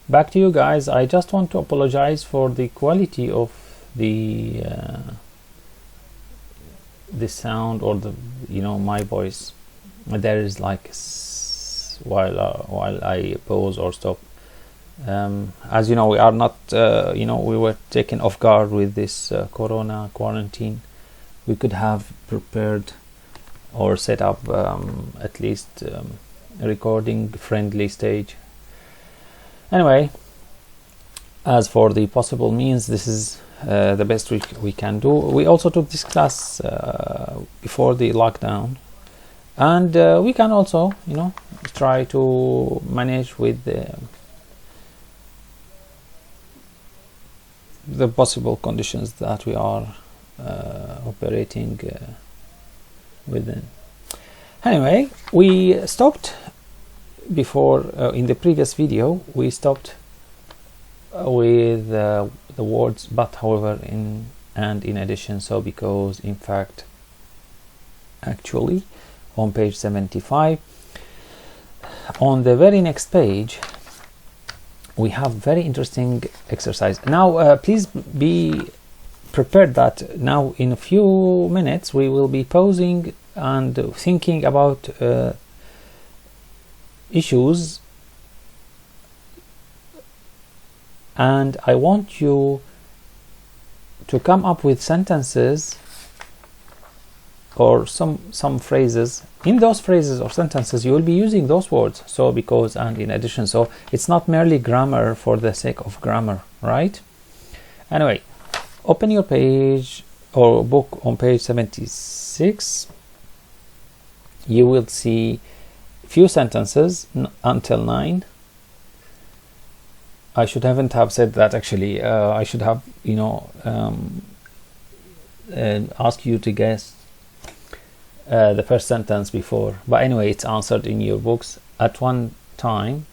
back to you guys. I just want to apologize for the quality of the sound, or the my voice. There is like while I pause or stop. As you know, we are not we were taken off guard with this corona quarantine. We could have prepared or set up at least a recording friendly stage. Anyway, as for the possible means, this is the best we can do. We also took this class before the lockdown, and we can also try to manage with the possible conditions that we are operating within. Anyway, we stopped before in the previous video. We stopped with the words but, however, and in addition. So because, in fact, actually on page 75, on the very next page, we have very interesting exercise. Now please be prepared that now in a few minutes we will be pausing and thinking about issues, and I want you to come up with sentences or some phrases. In those phrases or sentences you will be using those words, so because and in addition. So it's not merely grammar for the sake of grammar, right? Anyway, open your page or book on page 76. You will see few sentences until 9. I should haven't have said that actually. I should have ask you to guess the first sentence before, but anyway, it's answered in your books. At one time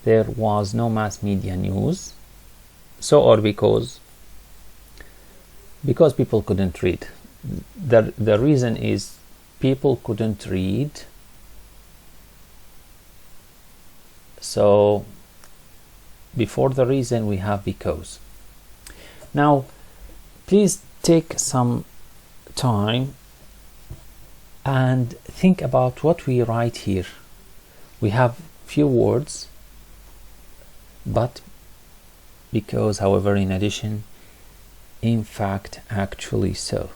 there was no mass media news, so or because people couldn't read. The reason is people couldn't read, so before the reason we have because. Now please take some time and think about what we write here. We have few words, but, because, however, in addition, in fact, actually, so.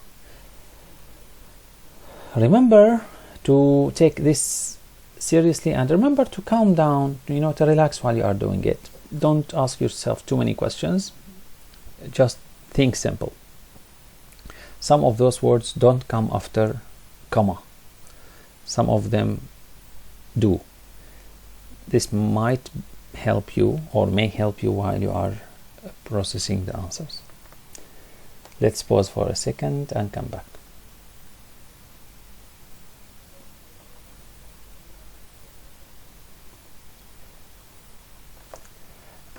Remember to take this seriously, and remember to calm down, to relax while you are doing it. Don't ask yourself too many questions. Just think simple. Some of those words don't come after comma. Some of them do. This might help you or may help you while you are processing the answers. Let's pause for a second and come back.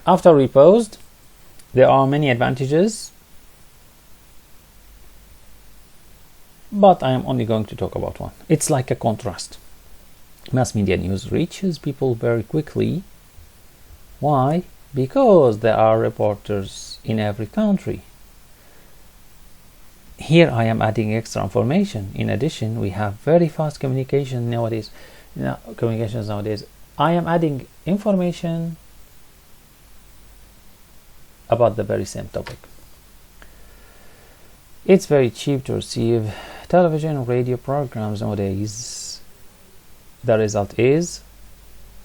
After we paused, there are many advantages, but I am only going to talk about one. It's like a contrast. Mass media news reaches people very quickly. Why? Because there are reporters in every country. Here I am adding extra information. In addition, we have very fast communication nowadays. I am adding information about the very same topic. It's very cheap to receive television and radio programs nowadays. The result is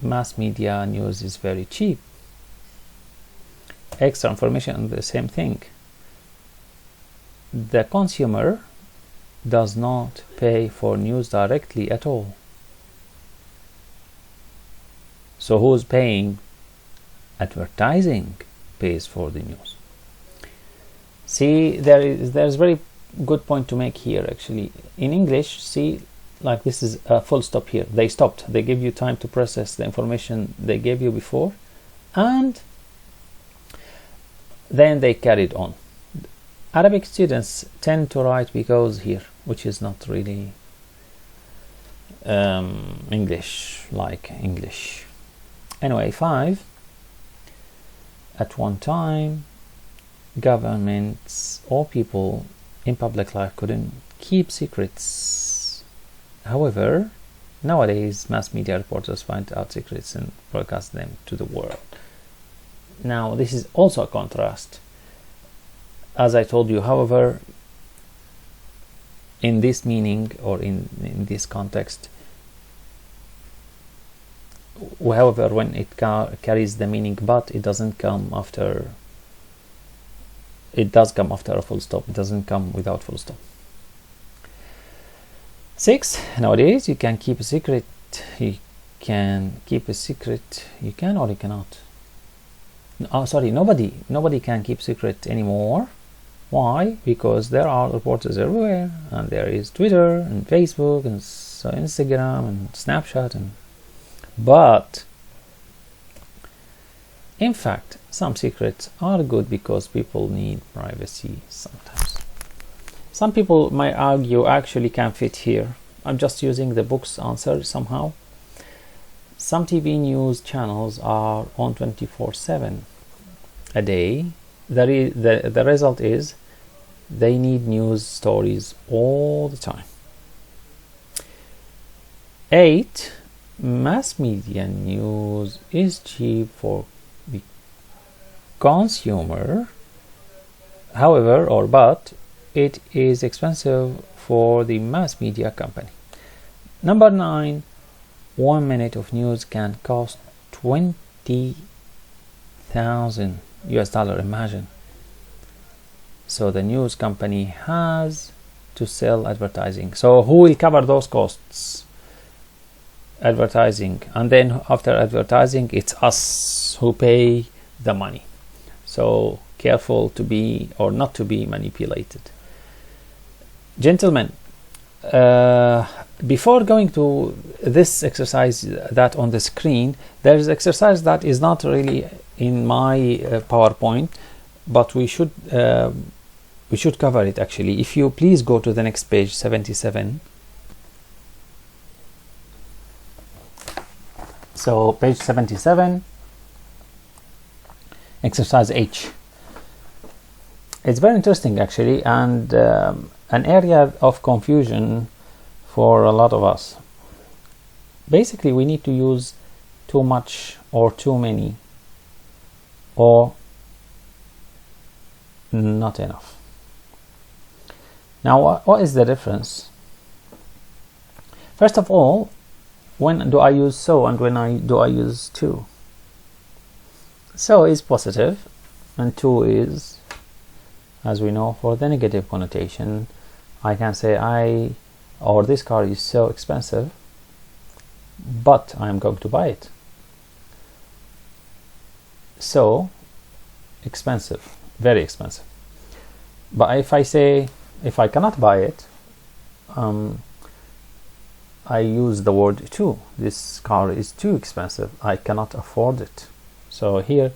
mass media news is very cheap. Extra information, the same thing. The consumer does not pay for news directly at all. So who's paying? Advertising pays for the news. See, there's very good point to make here actually. In English, see, like this is a full stop here. They stopped. They gave you time to process the information they gave you before, and then they carried on. Arabic students tend to write because here, which is not really English like English. Anyway, 5. at one time, governments or people in public life couldn't keep secrets. However, nowadays mass media reporters find out secrets and broadcast them to the world. Now this is also a contrast, as I told you. However, in this meaning, or in this context, however, when it carries the meaning but, it doesn't come after, it does come after a full stop. It doesn't come without full stop. 6. Nowadays you can keep a secret. You can keep a secret. You can or you cannot. Oh, sorry, nobody can keep secret anymore. Why? Because there are reporters everywhere, and there is Twitter and Facebook and Instagram and Snapchat, but in fact some secrets are good because people need privacy sometimes. Some people might argue actually can fit here. I'm just using the book's answer somehow. Some TV news channels are on 24/7 a day. The result is they need news stories all the time. 8. Mass media news is cheap for the consumer, however, but it is expensive for the mass media company. Number 9. 1 minute of news can cost $20,000. Imagine. So the news company has to sell advertising. So who will cover those costs? Advertising. And then after advertising, it's us who pay the money. So careful to be or not to be manipulated. Gentlemen, before going to this exercise that on the screen, there is exercise that is not really in my PowerPoint, but we should cover it actually. If you please go to the next page, 77. So page 77, exercise H. It's very interesting actually, and an area of confusion for a lot of us. Basically, we need to use too much or too many or not enough. Now, what is the difference? First of all, when do I use so and when do I use to? So is positive and to is, as we know, for the negative connotation. I can say this car is so expensive, but I am going to buy it. So expensive, very expensive. But if I say, if I cannot buy it, I use the word too. This car is too expensive, I cannot afford it. So here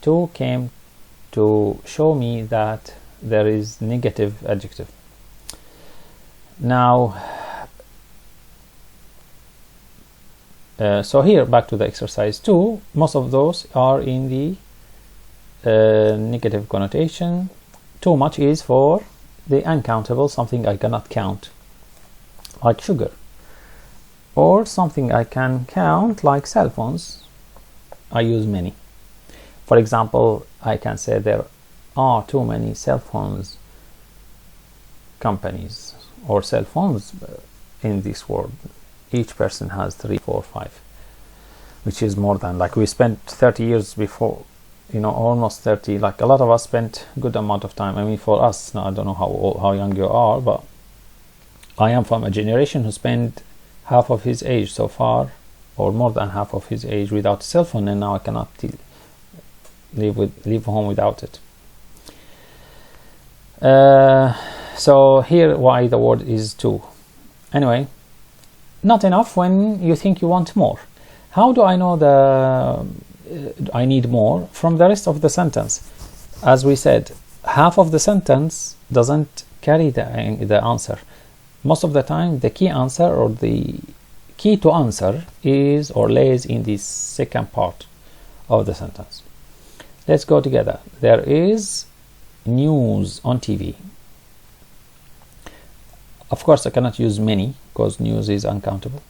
to came to show me that there is negative adjective. Now so here back to the exercise 2, most of those are in the negative connotation. Too much is for the uncountable, something I cannot count, like sugar, or something I can count, like cell phones. I use many. For example, I can say there are too many cell phones companies or cell phones in this world. Each person has 3, 4, 5, which is more than, like, we spent 30 years before, almost 30, like a lot of us spent good amount of time. I mean, for us now, I don't know how young you are, but I am from a generation who spent half of his age so far, or more than half of his age, without a cell phone, and now I cannot leave home without it. So here, why the word is to. Anyway, not enough when you think you want more. How do I know I need more? From the rest of the sentence. As we said, half of the sentence doesn't carry the answer. Most of the time, the key answer or the key to answer is or lays in the second part of the sentence. Let's go together. There is news on TV. Of course, I cannot use many because news is uncountable.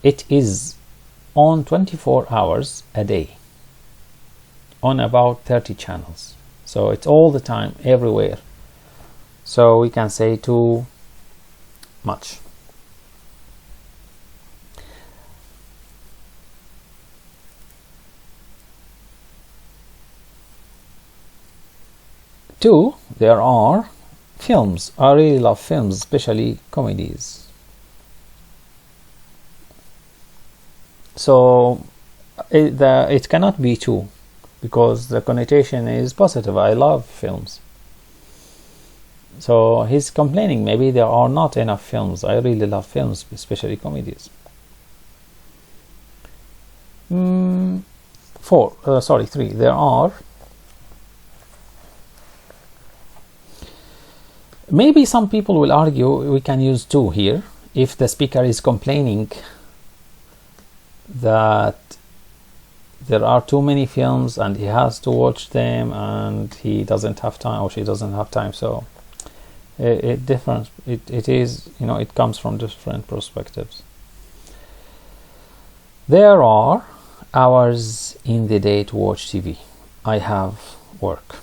It is on 24 hours a day on about 30 channels. So it's all the time, everywhere. So we can say too much. Two, there are films. I really love films, especially comedies. So it cannot be two, because the connotation is positive. I love films. So he's complaining maybe there are not enough films. I really love films, especially comedies. Three, there are. Maybe some people will argue we can use two here if the speaker is complaining that there are too many films and he has to watch them and he doesn't have time, or she doesn't have time. So it is, you know, it comes from different perspectives. There are hours in the day to watch TV. I have work.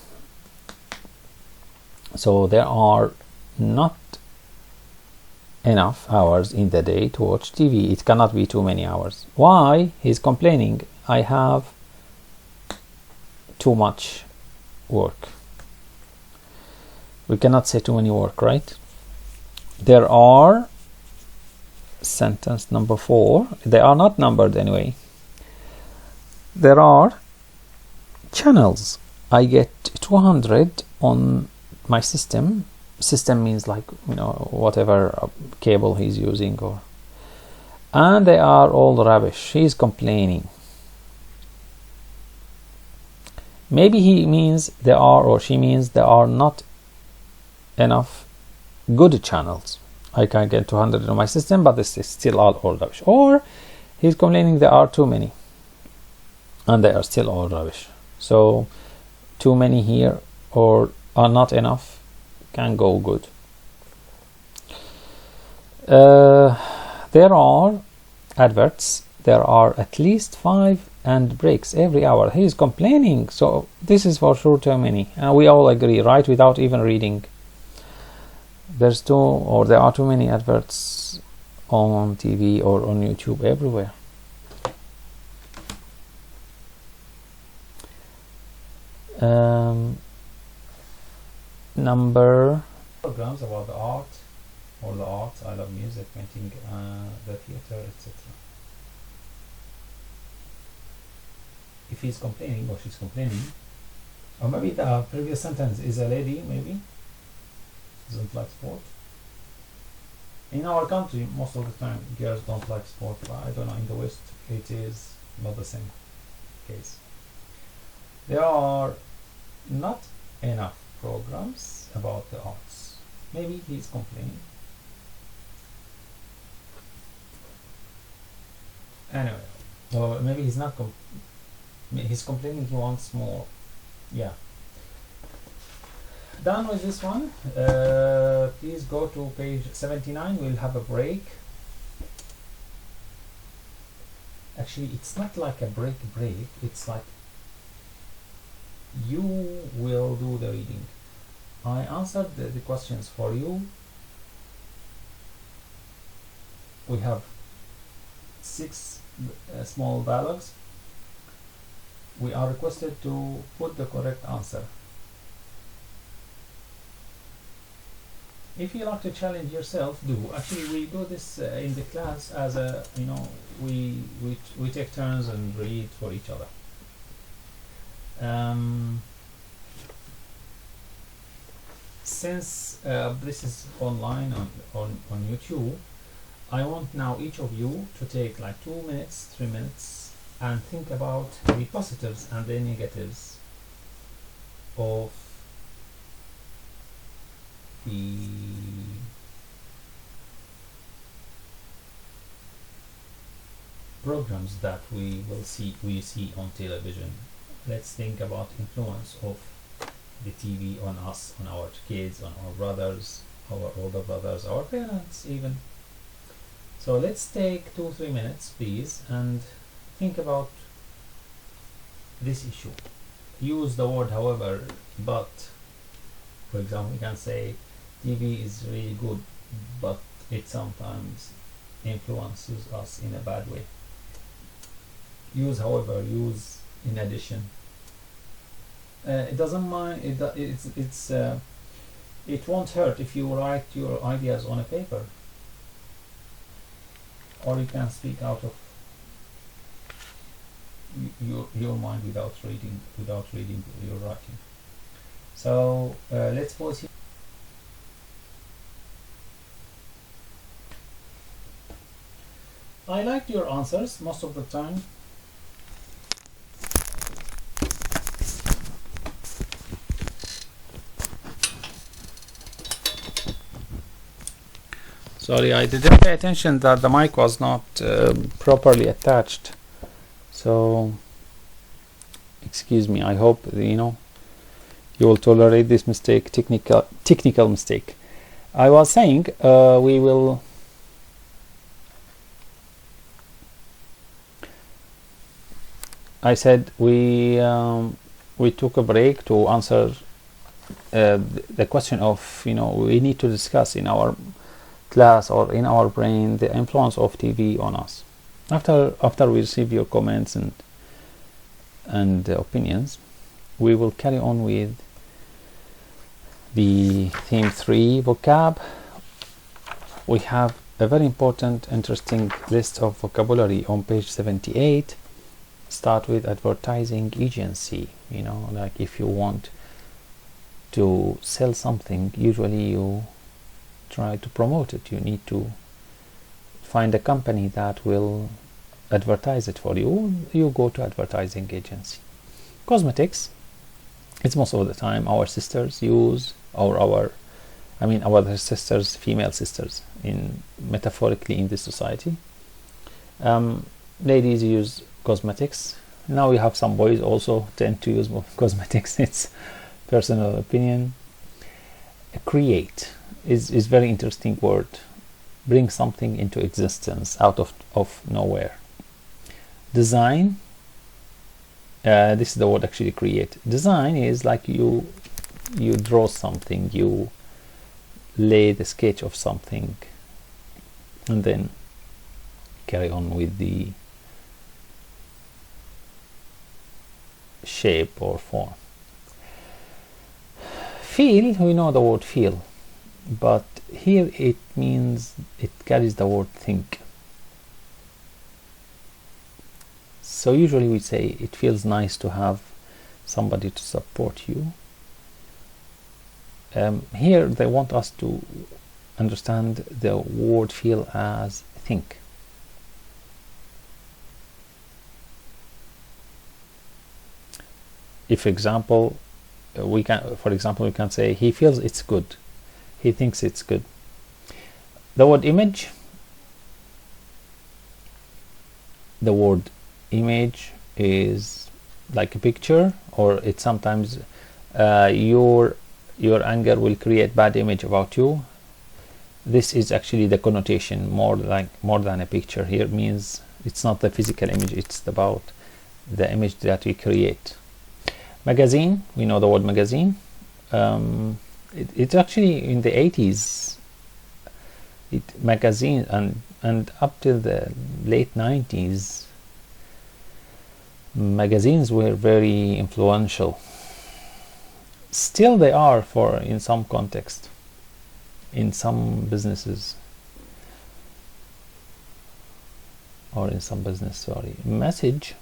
So there are not enough hours in the day to watch TV. It cannot be too many hours. Why? He's complaining, I have too much work. We cannot say too many work, right? There are, sentence number 4, they are not numbered anyway. There are channels. I get 200 on my system. System means, like, you know, whatever cable he's using, or, and they are all rubbish. He's complaining. Maybe he means there are, or she means there are not enough good channels. I can get 200 on my system, but this is still all rubbish. Or he's complaining there are too many and they are still all rubbish. So too many here or are not enough can go good. There are adverts. There are at least 5 and breaks every hour. He is complaining, so this is for sure too many, and we all agree, right? Without even reading, there are too many adverts on TV or on YouTube, everywhere. Number programs about the art or the arts. I love music, painting, the theater, etc. If he's complaining or she's complaining, or maybe the previous sentence is a lady, maybe doesn't like sport. In our country, most of the time, girls don't like sport, but I don't know, in the West, it is not the same case. There are not enough programs about the arts. Maybe he's complaining. Anyway, or maybe he's not he's complaining, he wants more. Yeah. Done with this one. Please go to page 79. We'll have a break. Actually, it's not like a break. It's like you will do the reading. I answered the questions for you. We have 6 small dialogues. We are requested to put the correct answer. If you like to challenge yourself, do. Actually, we do this in the class as a, you know, we take turns and read for each other. Since this is online on YouTube, I want now each of you to take like 2 minutes, 3 minutes, and think about the positives and the negatives of the programs that we see on television. Let's think about influence of the TV on us, on our kids, on our brothers, our older brothers, our parents even. So let's take 2-3 minutes please and think about this issue. Use the word however, but for example we can say TV is really good, but it sometimes influences us in a bad way. Use however, use in addition. It doesn't mind. It won't hurt if you write your ideas on a paper, or you can speak out of your mind without reading your writing. So let's pause here. I liked your answers most of the time. Sorry, I didn't pay attention that the mic was not properly attached. So, excuse me. I hope you will tolerate this mistake, technical mistake. I was saying we will. I said we took a break to answer the question of we need to discuss in our class or in our brain the influence of TV on us. After we receive your comments and opinions, we will carry on with the theme 3 vocab. We have a very important, interesting list of vocabulary on page 78. Start with advertising agency. Like if you want to sell something, usually you try to promote it. You need to find a company that will advertise it for you. You go to advertising agency. Cosmetics, it's most of the time our sisters use, or our sisters, female sisters, metaphorically in this society. Ladies use cosmetics. Now we have some boys also tend to use cosmetics. It's personal opinion. Create is very interesting word. Bring something into existence out of nowhere. Design, this is the word actually, create. Design is like you draw something, you lay the sketch of something and then carry on with the shape or form. Feel, we know the word feel, but here it means, it carries the word think. So usually we say it feels nice to have somebody to support you. Here they want us to understand the word feel as think. If, for example, we can say he feels it's good. He thinks it's good. The word image. The word image is like a picture, or it's sometimes your anger will create bad image about you. This is actually the connotation, more than a picture. Here means it's not the physical image, it's about the image that we create. Magazine, we know the word magazine. It's actually in the 80s. Magazine and up till the late 90s, magazines were very influential. Still they are in some context, in some businesses, or in some business, sorry. Message.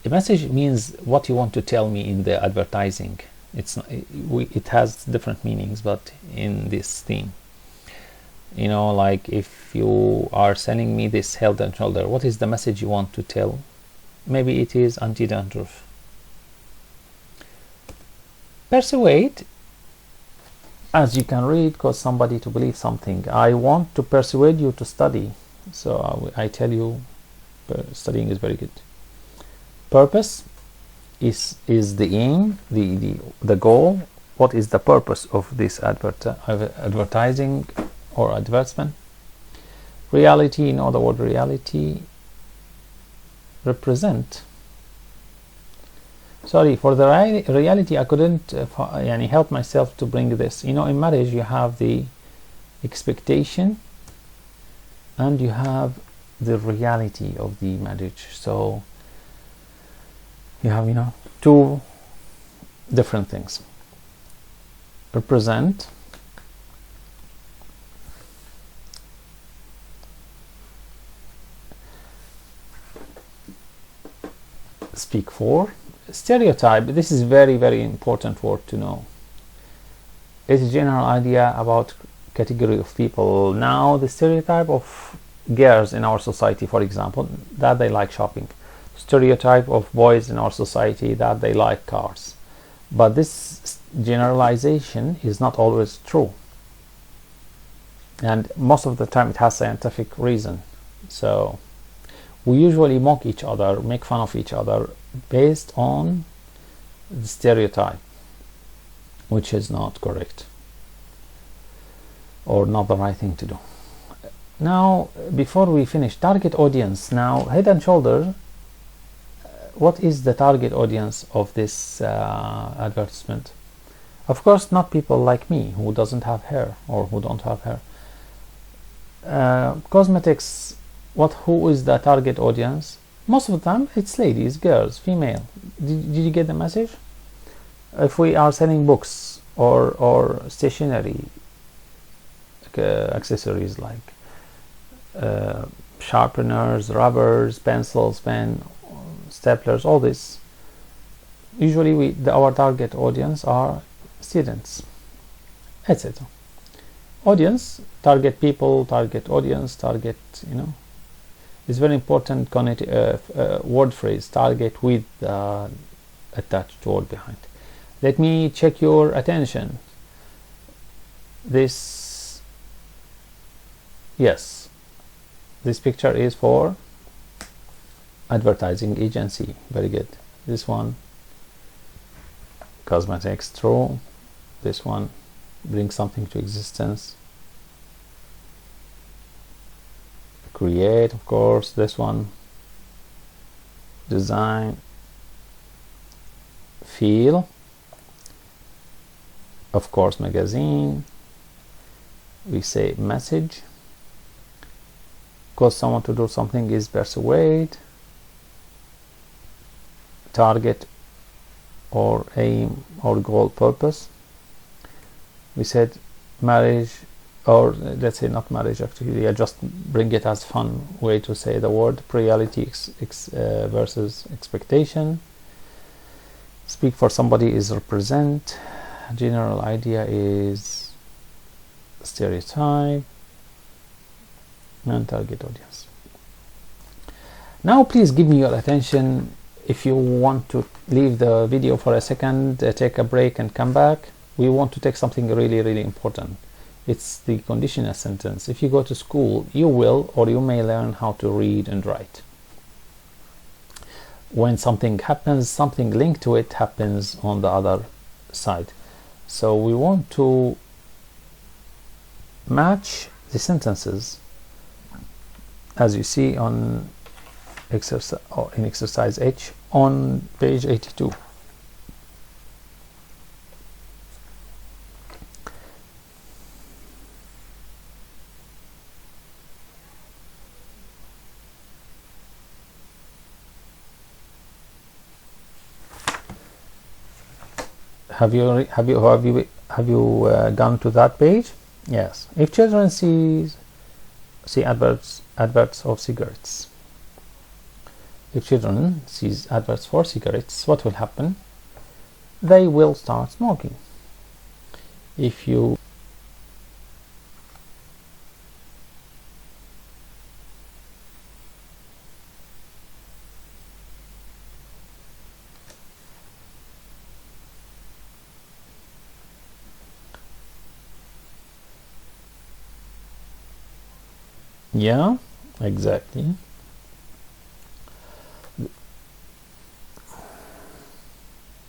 A message means what you want to tell me in the advertising. It has different meanings, but in this theme, like if you are selling me this Head and Shoulder, what is the message you want to tell? Maybe it is anti-dandruff. Persuade as you can read, cause somebody to believe something. I want to persuade you to study. So I tell you, studying is very good. Purpose is the aim, the goal. What is the purpose of this advertising or advertisement? Reality, in other words, reality represent. Sorry, for the reality I couldn't help myself to bring this. In marriage you have the expectation and you have the reality of the marriage. So you have two different things. Represent, speak for. Stereotype, this is very, very important word to know. It's a general idea about category of people. Now the stereotype of girls in our society, for example, that they like shopping. Stereotype of boys in our society, that they like cars. But this generalization is not always true, and most of the time it has scientific reason. So we usually mock each other, make fun of each other based on the stereotype, which is not correct or not the right thing to do. Now, before we finish, target audience. Now, Head and Shoulder, what is the target audience of this advertisement? Of course, not people like me who doesn't have hair or who don't have hair. Cosmetics, who is the target audience? Most of the time it's ladies, girls, female. Did you get the message? If we are selling books or stationery accessories like sharpeners, rubbers, pencils, pen, staplers, all this, usually our target audience are students, etc. Audience, target people, target audience, target, it's very important word phrase, target with attached word behind. Let me check your attention. Yes, this picture is for advertising agency. Very good. This one, cosmetics, true. This one, bring something to existence. Create, of course. This one, design. Feel, of course. Magazine. We say message. Cause someone to do something is persuade. Target or aim or goal, purpose. We said marriage, or let's say not marriage, actually I just bring it as fun way to say the word. Reality versus expectation. Speak for somebody is represent. General idea is stereotype, and target audience. Now please give me your attention. If you want to leave the video for a second, take a break and come back. We want to take something really, really important. It's the conditional sentence. If you go to school, you will or you may learn how to read and write. When something happens, something linked to it happens on the other side. So we want to match the sentences as you see on exercise H on page 82. Have you gone to that page? Yes. If children see adverts of cigarettes, if children sees adverts for cigarettes, what will happen? They will start smoking. If you Yeah, exactly.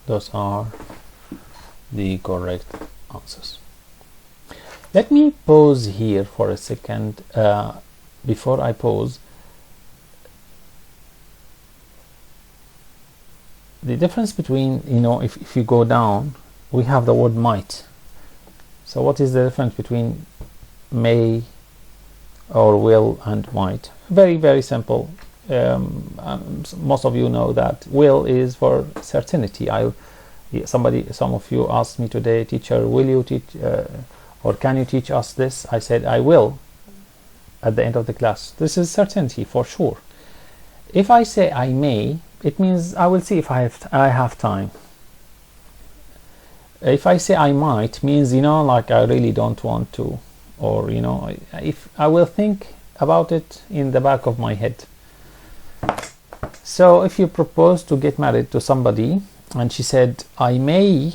Those are the correct answers. Let me pause here for a second. Before I pause, the difference between, if you go down, we have the word might. So what is the difference between may or will and might? Very, very simple. Most of you know that will is for certainty. Some of you asked me today, teacher, will you teach or can you teach us this? I said I will at the end of the class. This is certainty for sure. If I say I may, it means I will see if I have time. If I say I might, means like I really don't want to, or if I will think about it in the back of my head. So if you propose to get married to somebody and she said I may,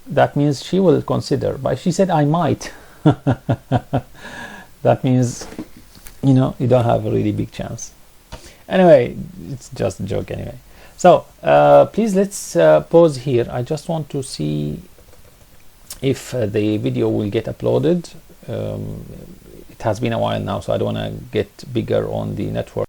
that means she will consider. But if she said I might, that means you don't have a really big chance. Anyway, it's just a joke anyway. So please, let's pause here. I just want to see if the video will get uploaded. It has been a while now, so I don't want to get bigger on the network.